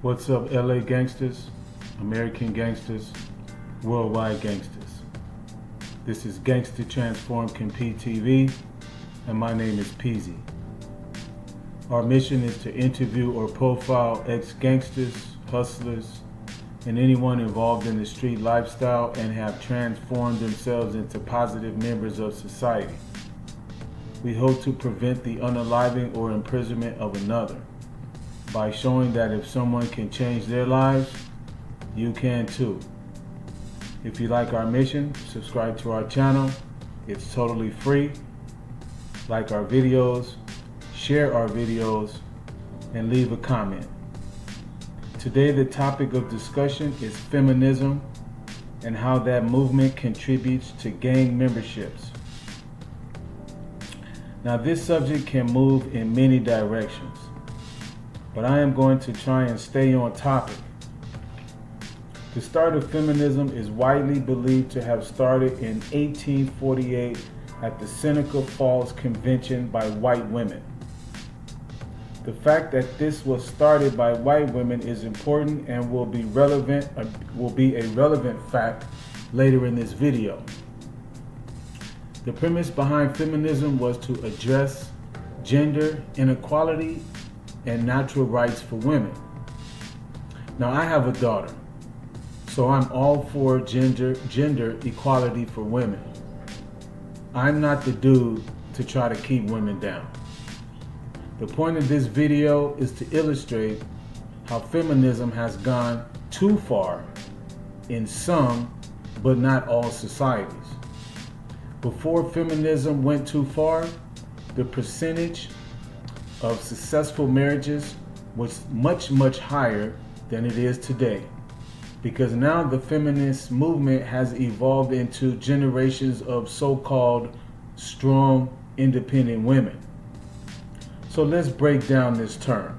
What's up, LA gangsters, American gangsters, worldwide gangsters? This is Gangsta Transform Compete TV, and my name is Peasy. Our mission is to interview or profile ex-gangsters, hustlers, and anyone involved in the street lifestyle and have transformed themselves into positive members of society. We hope to prevent the unaliving or imprisonment of another by showing that if someone can change their lives, you can too. If you like our mission, subscribe to our channel. It's totally free. Like our videos, share our videos, and leave a comment. Today the topic of discussion is feminism and how that movement contributes to gang memberships. Now this subject can move in many directions, but I am going to try and stay on topic. The start of feminism is widely believed to have started in 1848 at the Seneca Falls Convention by white women. The fact that this was started by white women is important and will be a relevant fact later in this video. The premise behind feminism was to address gender inequality and natural rights for women. Now I have a daughter, so I'm all for gender equality for women. I'm not the dude to try to keep women down. The point of this video is to illustrate how feminism has gone too far in some, but not all societies. Before feminism went too far, the percentage of successful marriages was much higher than it is today, because now the feminist movement has evolved into generations of so-called strong, independent women. So let's break down this term,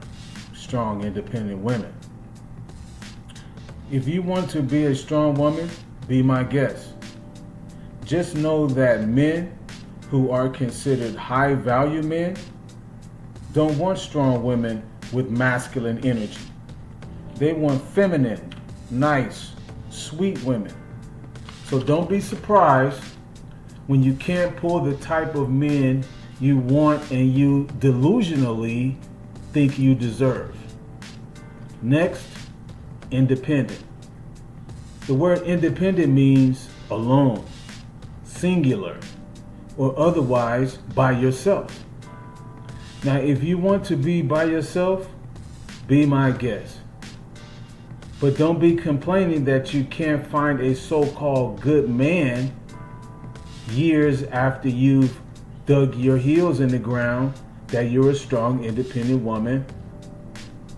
strong, independent women. If you want to be a strong woman, be my guest. Just know that men who are considered high-value men don't want strong women with masculine energy. They want feminine, nice, sweet women. So don't be surprised when you can't pull the type of men you want and you delusionally think you deserve. Next, independent. The word independent means alone, singular, or otherwise by yourself. Now, if you want to be by yourself, be my guest. But don't be complaining that you can't find a so-called good man years after you've dug your heels in the ground that you're a strong, independent woman.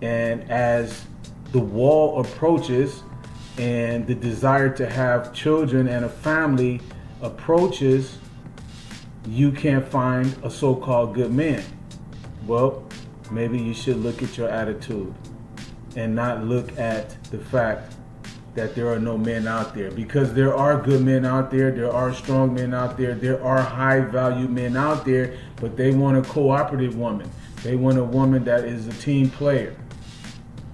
And as the wall approaches and the desire to have children and a family approaches, you can't find a so-called good man. Well, maybe you should look at your attitude and not look at the fact that there are no men out there, because there are good men out there, there are strong men out there, there are high value men out there, but they want a cooperative woman. They want a woman that is a team player,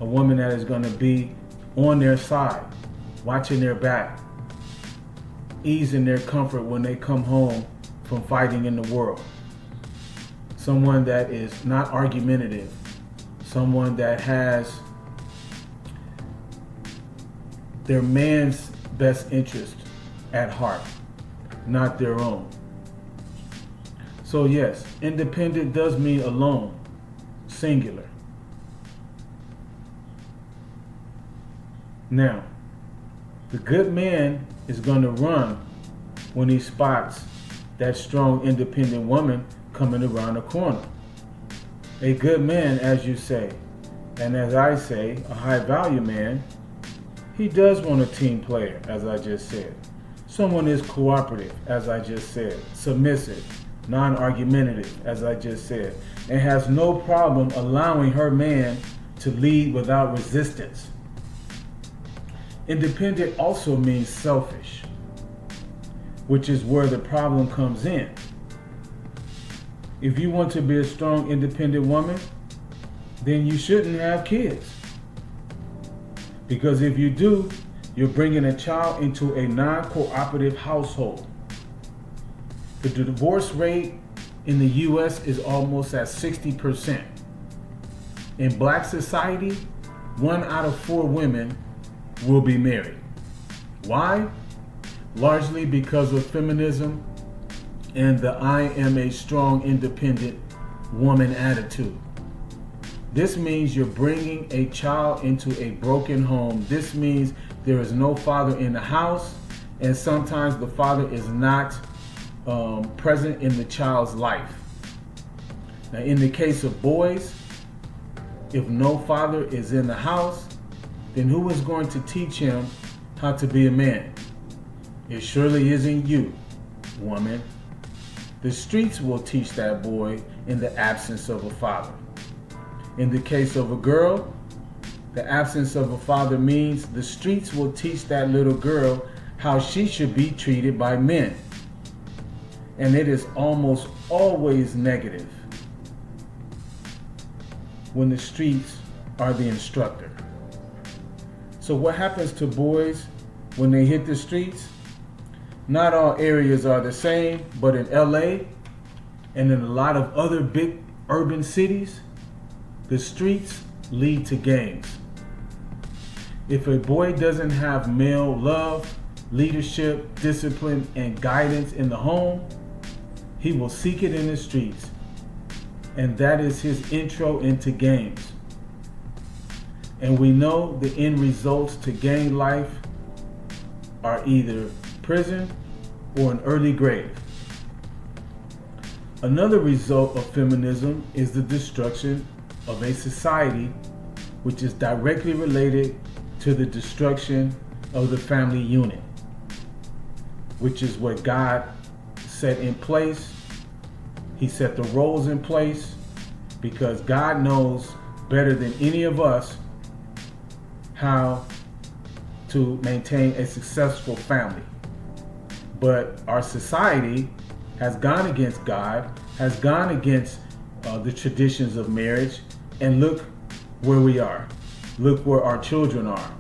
a woman that is going to be on their side, watching their back, easing their comfort when they come home from fighting in the world. Someone that is not argumentative, someone that has their man's best interest at heart, not their own. So yes, independent does mean alone, singular. Now, the good man is going to run when he spots that strong, independent woman coming around the corner. A good man, as you say, and as I say, a high value man, he does want a team player, as I just said. Someone is cooperative, as I just said, submissive, non-argumentative, as I just said, and has no problem allowing her man to lead without resistance. Independent also means selfish, which is where the problem comes in. If you want to be a strong, independent woman, then you shouldn't have kids. Because if you do, you're bringing a child into a non-cooperative household. The divorce rate in the U.S. is almost at 60%. In black society, 1 out of 4 women will be married. Why? Largely because of feminism and the I am a strong, independent woman attitude. This means you're bringing a child into a broken home. This means there is no father in the house, and sometimes the father is not present in the child's life. Now, in the case of boys, if no father is in the house, then who is going to teach him how to be a man? It surely isn't you, woman. The streets will teach that boy in the absence of a father. In the case of a girl, the absence of a father means the streets will teach that little girl how she should be treated by men. And it is almost always negative when the streets are the instructor. So what happens to boys when they hit the streets? Not all areas are the same, but in LA and in a lot of other big urban cities, the streets lead to gangs. If a boy doesn't have male love, leadership, discipline, and guidance in the home, he will seek it in the streets. And that is his intro into gangs. And we know the end results to gang life are either prison or an early grave. Another result of feminism is the destruction of a society which is directly related to the destruction of the family unit, which is what God set in place. He set the roles in place because God knows better than any of us how to maintain a successful family. But our society has gone against God, has gone against the traditions of marriage, and look where we are. Look where our children are.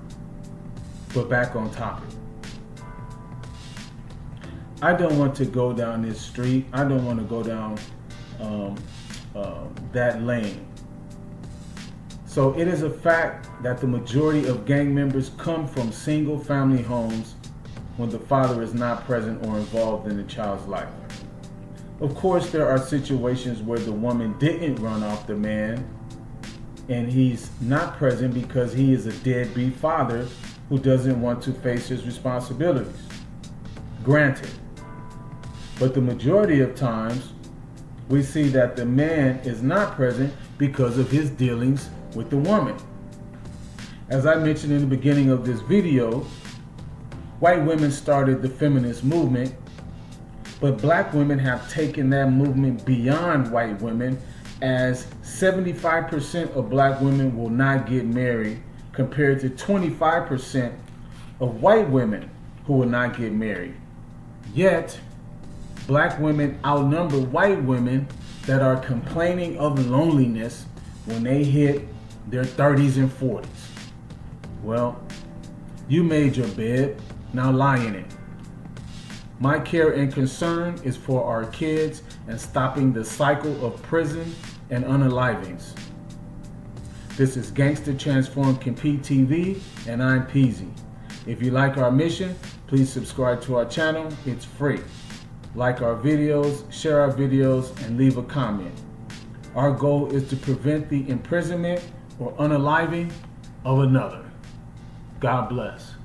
But back on topic. I don't want to go down this street. I don't want to go down that lane. So it is a fact that the majority of gang members come from single family homes when the father is not present or involved in the child's life. Of course, there are situations where the woman didn't run off the man and he's not present because he is a deadbeat father who doesn't want to face his responsibilities. Granted. But the majority of times, we see that the man is not present because of his dealings with the woman. As I mentioned in the beginning of this video, white women started the feminist movement, but black women have taken that movement beyond white women, as 75% of black women will not get married compared to 25% of white women who will not get married. Yet, black women outnumber white women that are complaining of loneliness when they hit their 30s and 40s. Well, you made your bed, now lie in it. My care and concern is for our kids and stopping the cycle of prison and unalivings. This is Gangsta Transform Compete TV, and I'm Peasy. If you like our mission, please subscribe to our channel. It's free. Like our videos, share our videos, and leave a comment. Our goal is to prevent the imprisonment or unaliving of another. God bless.